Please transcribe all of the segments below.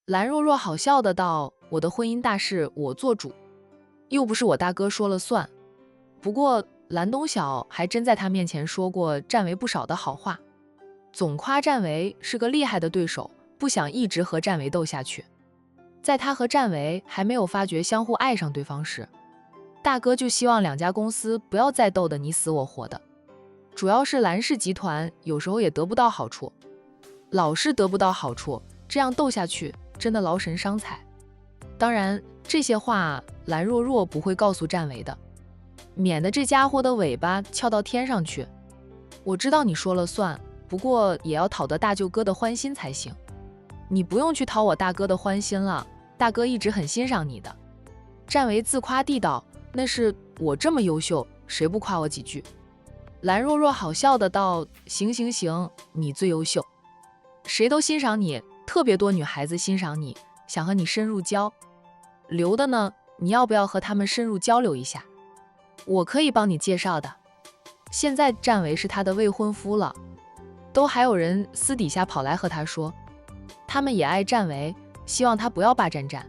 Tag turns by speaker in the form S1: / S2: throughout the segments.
S1: 蓝若若好笑的道：“我的婚姻大事我做主，又不是我大哥说了算。”不过蓝东晓还真在他面前说过战维不少的好话，总夸战维是个厉害的对手，不想一直和战维斗下去。在他和战维还没有发觉相互爱上对方时，大哥就希望两家公司不要再斗得你死我活的。主要是蓝氏集团有时候也得不到好处，老是得不到好处，这样斗下去真的劳神伤财。当然这些话蓝若若不会告诉战维的，免得这家伙的尾巴翘到天上去。我知道你说了算，不过也要讨得大舅哥的欢心才行。你不用去讨我大哥的欢心了，大哥一直很欣赏你的。战维自夸地道：“那是我这么优秀，谁不夸我几句？”蓝若若好笑的道：“行行行，你最优秀，谁都欣赏你，特别多女孩子欣赏你，想和你深入交流的呢，你要不要和他们深入交流一下？我可以帮你介绍的。现在战维是他的未婚夫了，都还有人私底下跑来和他说，他们也爱战维，希望他不要霸占战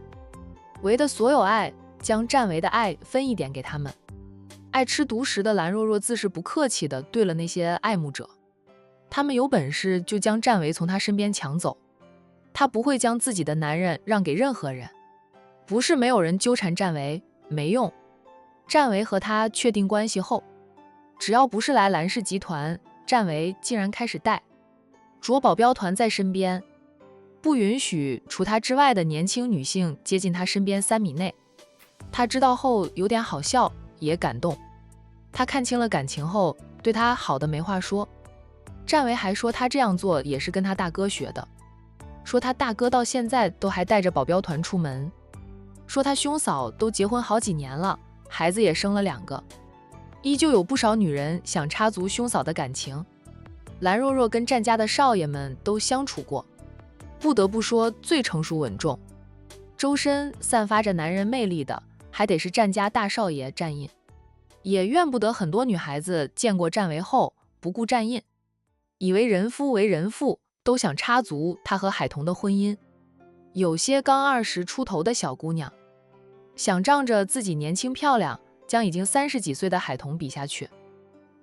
S1: 维的所有爱，将战维的爱分一点给他们。”爱吃独食的蓝若若自是不客气的对了那些爱慕者，他们有本事就将战维从他身边抢走，他不会将自己的男人让给任何人。不是没有人纠缠战维，没用。战维和他确定关系后，只要不是来蓝氏集团，战维竟然开始带着保镖团在身边，不允许除他之外的年轻女性接近他身边3米内。他知道后有点好笑，也感动。他看清了感情后，对他好的没话说。战维还说他这样做也是跟他大哥学的，说他大哥到现在都还带着保镖团出门，说他兄嫂都结婚好几年了，孩子也生了2个，依旧有不少女人想插足兄嫂的感情。蓝若若跟战家的少爷们都相处过，不得不说最成熟稳重，周身散发着男人魅力的还得是战家大少爷战印，也怨不得很多女孩子见过战维后不顾战印，以为人夫为人父，都想插足他和海童的婚姻。有些刚20出头的小姑娘想仗着自己年轻漂亮，将已经30几岁的海童比下去，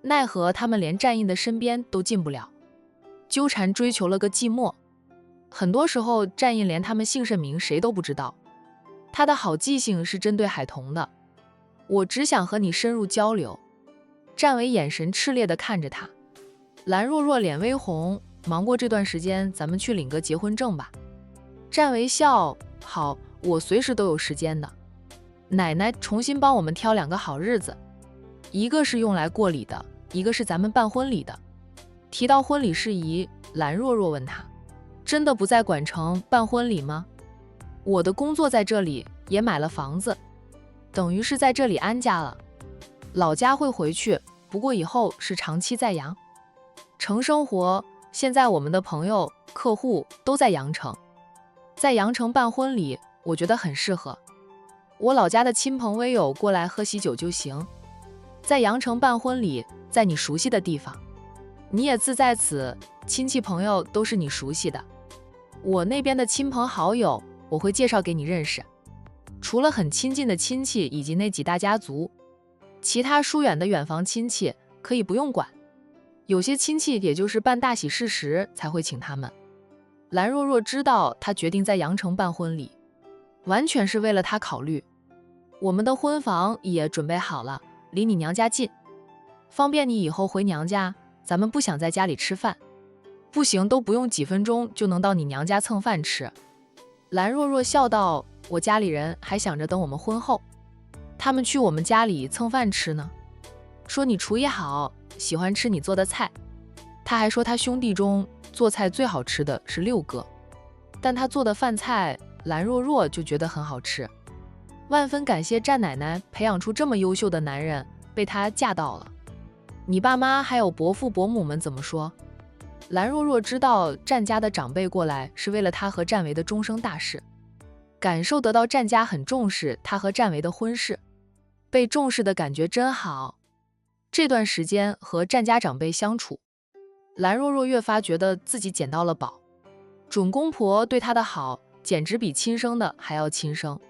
S1: 奈何他们连战印的身边都进不了，纠缠追求了个寂寞。很多时候战印连他们姓甚名谁都不知道，他的好记性是针对海童的。我只想和你深入交流。战维眼神炽烈地看着他，蓝若若脸微红，忙过这段时间咱们去领个结婚证吧。战维笑：好，我随时都有时间的。奶奶重新帮我们挑2个好日子，一个是用来过礼的，一个是咱们办婚礼的。提到婚礼事宜，蓝若若问他，真的不在管城办婚礼吗？我的工作在这里，也买了房子，等于是在这里安家了。老家会回去，不过以后是长期在阳城生活。现在我们的朋友客户都在阳城，在阳城办婚礼，我觉得很适合。我老家的亲朋微友过来喝喜酒就行，在阳城办婚礼，在你熟悉的地方，你也自在此，亲戚朋友都是你熟悉的。我那边的亲朋好友我会介绍给你认识，除了很亲近的亲戚以及那几大家族，其他疏远的远房亲戚可以不用管，有些亲戚也就是办大喜事时才会请他们。蓝若若知道他决定在阳城办婚礼，完全是为了他考虑。我们的婚房也准备好了，离你娘家近，方便你以后回娘家，咱们不想在家里吃饭，不行都不用几分钟就能到你娘家蹭饭吃。蓝若若笑道：我家里人还想着等我们婚后，他们去我们家里蹭饭吃呢，说你厨艺好，喜欢吃你做的菜。他还说他兄弟中做菜最好吃的是6哥，但他做的饭菜蓝若若就觉得很好吃，万分感谢战奶奶培养出这么优秀的男人，被他嫁到了。你爸妈还有伯父伯母们怎么说？蓝若若知道战家的长辈过来是为了他和战维的终生大事，感受得到战家很重视他和战维的婚事，被重视的感觉真好。这段时间和战家长辈相处，蓝若若越发觉得自己捡到了宝。准公婆对她的好简直比亲生的还要亲生。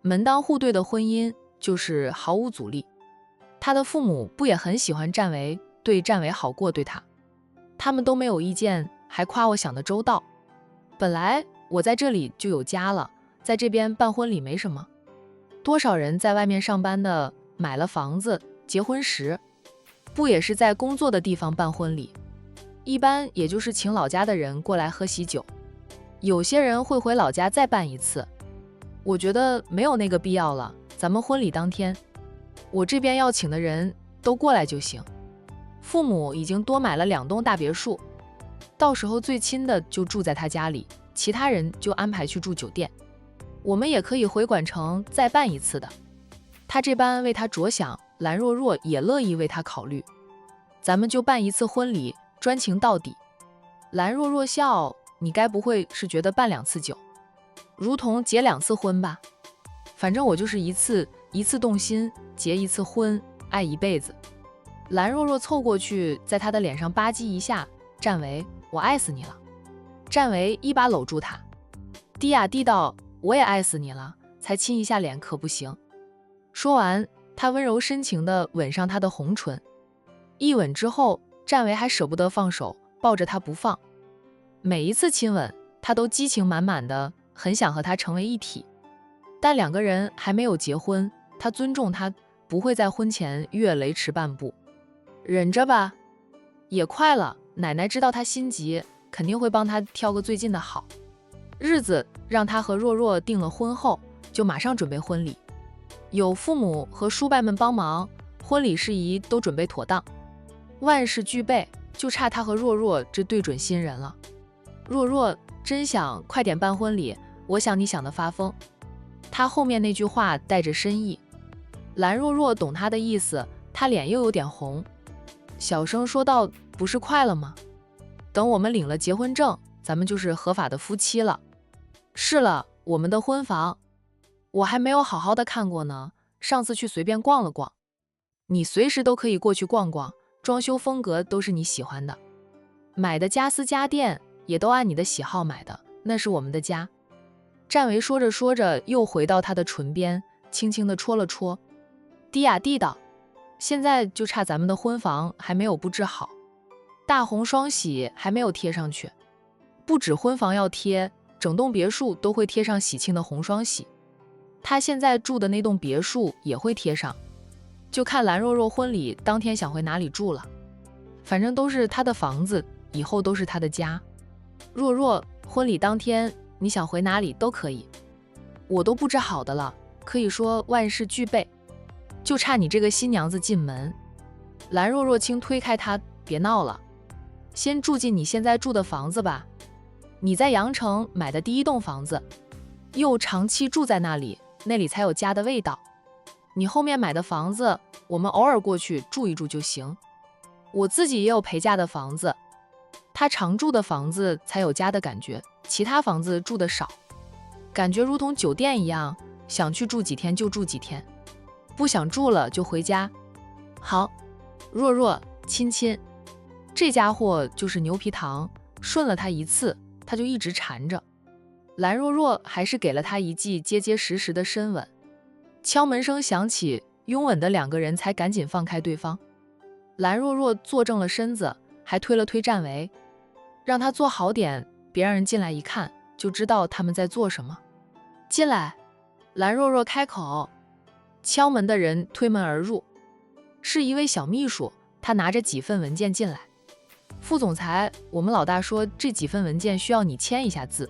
S1: 门当户对的婚姻就是毫无阻力。他的父母不也很喜欢战维，对战维好过对他们都没有意见，还夸我想得周到。本来我在这里就有家了，在这边办婚礼没什么。多少人在外面上班的买了房子，结婚时不也是在工作的地方办婚礼，一般也就是请老家的人过来喝喜酒，有些人会回老家再办一次。我觉得没有那个必要了，咱们婚礼当天，我这边要请的人都过来就行。父母已经多买了2栋大别墅，到时候最亲的就住在他家里，其他人就安排去住酒店。我们也可以回管城再办一次的。他这般为他着想，蓝若若也乐意为他考虑。咱们就办一次婚礼，专情到底。蓝若若笑，你该不会是觉得办2次酒，如同结2次婚吧？反正我就是一次动心，结1次婚，爱一辈子。蓝若若凑过去，在他的脸上吧唧一下，战维，我爱死你了。战维一把搂住他，低呀低道，我也爱死你了，才亲一下脸可不行。说完，他温柔深情地吻上她的红唇。一吻之后，战维还舍不得放手，抱着她不放。每一次亲吻，他都激情满满的，很想和她成为一体。但2个人还没有结婚，他尊重她，不会在婚前越雷池半步。忍着吧，也快了，奶奶知道他心急，肯定会帮他挑个最近的好日子，让他和若若订了婚后，就马上准备婚礼。有父母和叔伯们帮忙，婚礼事宜都准备妥当，万事俱备，就差他和若若这对准新人了。若若真想快点办婚礼，我想你想得发疯。他后面那句话带着深意，蓝若若懂他的意思，他脸又有点红，小声说道：“不是快了吗？等我们领了结婚证，咱们就是合法的夫妻了。是了，我们的婚房我还没有好好的看过呢，上次去随便逛了逛。你随时都可以过去逛逛，装修风格都是你喜欢的，买的家私家电也都按你的喜好买的，那是我们的家。”战维说着说着，又回到他的唇边，轻轻地戳了戳，低呀低道：“现在就差咱们的婚房还没有布置好，大红双喜还没有贴上去。不止婚房要贴，整栋别墅都会贴上喜庆的红双喜。他现在住的那栋别墅也会贴上，就看蓝若若婚礼当天想回哪里住了。反正都是他的房子，以后都是他的家。若若，婚礼当天你想回哪里都可以，我都布置好的了，可以说万事俱备，就差你这个新娘子进门。”蓝若若轻推开他，别闹了，先住进你现在住的房子吧。你在阳城买的第1栋房子，又长期住在那里，那里才有家的味道。你后面买的房子，我们偶尔过去住一住就行。我自己也有陪嫁的房子，他常住的房子才有家的感觉，其他房子住的少，感觉如同酒店一样，想去住几天就住几天，不想住了就回家。好，若若亲亲，这家伙就是牛皮糖，顺了他一次，他就一直缠着。蓝若若还是给了他一记结结实实的深吻。敲门声响起，拥吻的2个人才赶紧放开对方。蓝若若坐正了身子，还推了推战维，让他坐好点，别让人进来一看就知道他们在做什么。进来，蓝若若开口。敲门的人推门而入，是一位小秘书，他拿着几份文件进来。副总裁，我们老大说这几份文件需要你签一下字。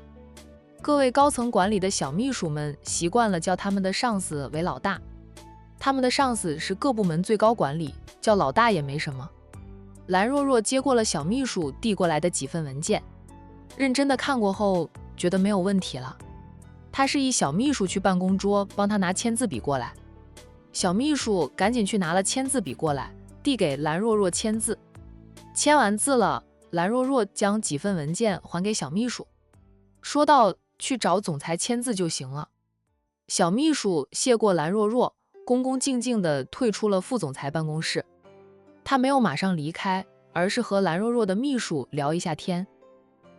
S1: 各位高层管理的小秘书们习惯了叫他们的上司为老大，他们的上司是各部门最高管理，叫老大也没什么。蓝若若接过了小秘书递过来的几份文件，认真的看过后，觉得没有问题了。他示意小秘书去办公桌帮他拿签字笔过来，小秘书赶紧去拿了签字笔过来，递给蓝若若签字。签完字了，蓝若若将几份文件还给小秘书，说道：“去找总裁签字就行了。”小秘书谢过蓝若若，恭恭敬敬地退出了副总裁办公室。他没有马上离开，而是和蓝若若的秘书聊一下天，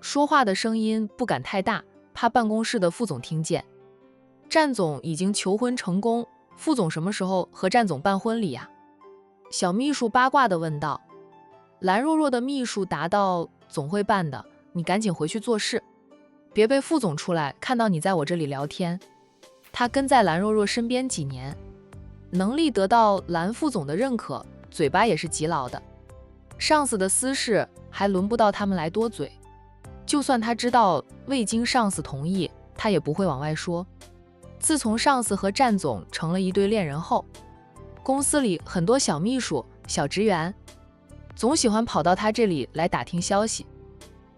S1: 说话的声音不敢太大，怕办公室的副总听见。战总已经求婚成功，副总什么时候和战总办婚礼呀？小秘书八卦地问道。蓝若若的秘书答道：总会办的，你赶紧回去做事，别被副总出来看到你在我这里聊天。他跟在蓝若若身边几年，能力得到蓝副总的认可，嘴巴也是极牢的。上司的私事还轮不到他们来多嘴，就算他知道未经上司同意，他也不会往外说。自从上司和战总成了一对恋人后，公司里很多小秘书、小职员总喜欢跑到他这里来打听消息，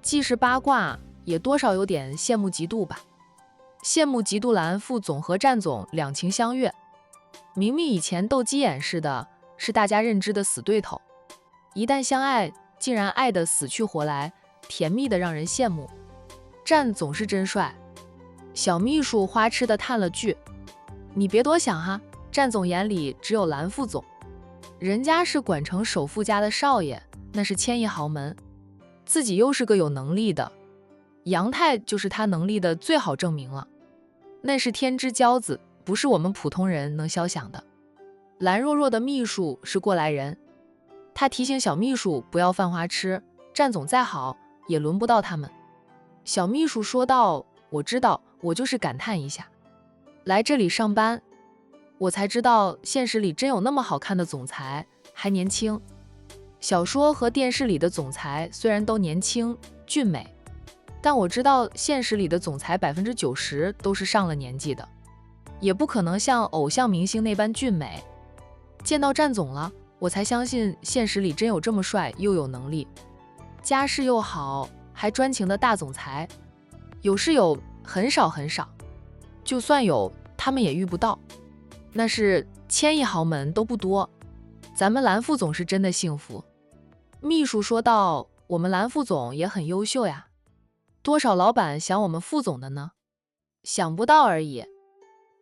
S1: 既是八卦，也多少有点羡慕嫉妒吧。羡慕嫉妒蓝副总和战总两情相悦，明明以前斗鸡眼似的，是大家认知的死对头，一旦相爱，竟然爱得死去活来，甜蜜的让人羡慕。战总是真帅。小秘书花痴的叹了句：你别多想哈，战总眼里只有蓝副总，人家是管城首富家的少爷，那是千亿豪门，自己又是个有能力的，杨太就是他能力的最好证明了，那是天之骄子，不是我们普通人能肖想的。蓝若若的秘书是过来人，他提醒小秘书不要犯花痴，战总再好也轮不到他们。小秘书说道：我知道，我就是感叹一下，来这里上班，我才知道现实里真有那么好看的总裁，还年轻。小说和电视里的总裁虽然都年轻俊美，但我知道现实里的总裁90%都是上了年纪的，也不可能像偶像明星那般俊美。见到战总了，我才相信现实里真有这么帅又有能力，家世又好，还专情的大总裁。有是有，很少很少，就算有，他们也遇不到，那是千亿豪门都不多。咱们蓝副总是真的幸福。秘书说道：我们蓝副总也很优秀呀，多少老板想我们副总的呢？想不到而已。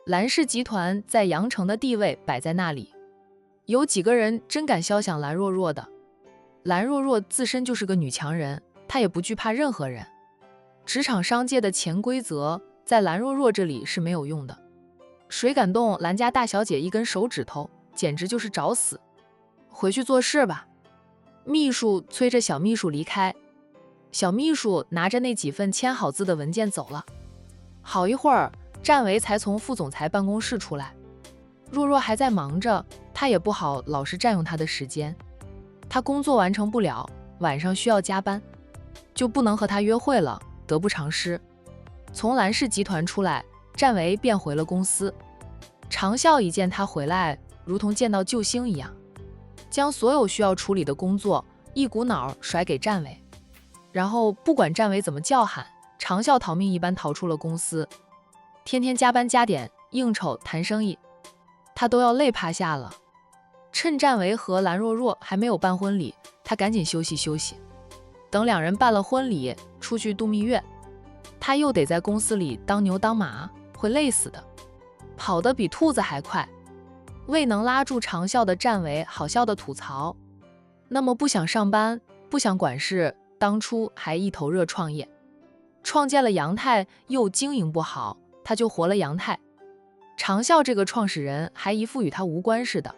S1: 蓝氏集团在阳城的地位摆在那里，有几个人真敢肖想蓝若若的？蓝若若自身就是个女强人，她也不惧怕任何人。职场商界的潜规则在蓝若若这里是没有用的，谁敢动蓝家大小姐一根手指头，简直就是找死。回去做事吧。秘书催着小秘书离开，小秘书拿着那几份签好字的文件走了。好一会儿，战维才从副总裁办公室出来。若若还在忙着，他也不好老是占用他的时间，他工作完成不了，晚上需要加班，就不能和他约会了，得不偿失。从蓝氏集团出来，战维便回了公司。长啸一见他回来，如同见到救星一样，将所有需要处理的工作一股脑甩给战维，然后不管战维怎么叫喊，长啸逃命一般逃出了公司。天天加班加点，应酬谈生意，他都要累趴下了。趁战维和蓝若若还没有办婚礼，他赶紧休息休息，等两人办了婚礼，出去度蜜月，他又得在公司里当牛当马，会累死的，跑得比兔子还快。未能拉住长啸的战维好笑的吐槽：那么不想上班，不想管事，当初还一头热创业，创建了杨太，又经营不好，他就活了杨太。长啸这个创始人还一副与他无关似的，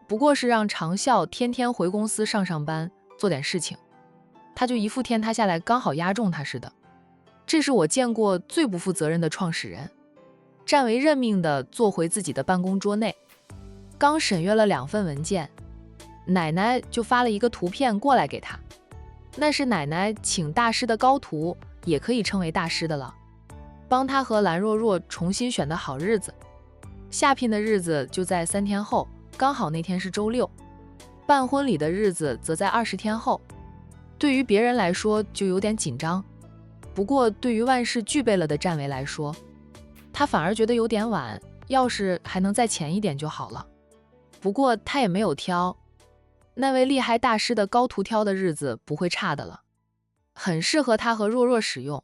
S1: 不过是让长啸天天回公司上班做点事情，他就一副天塌下来刚好压中他似的。这是我见过最不负责任的创始人。战维认命地坐回自己的办公桌内，刚审阅了2份文件，奶奶就发了一个图片过来给他，那是奶奶请大师的高徒，也可以称为大师的了，帮他和蓝若若重新选的好日子。下聘的日子就在3天后，刚好那天是周六，办婚礼的日子则在20天后。对于别人来说就有点紧张，不过对于万事俱备了的战维来说，他反而觉得有点晚，要是还能再前一点就好了。不过他也没有挑，那位厉害大师的高徒挑的日子不会差的了，很适合他和若若使用。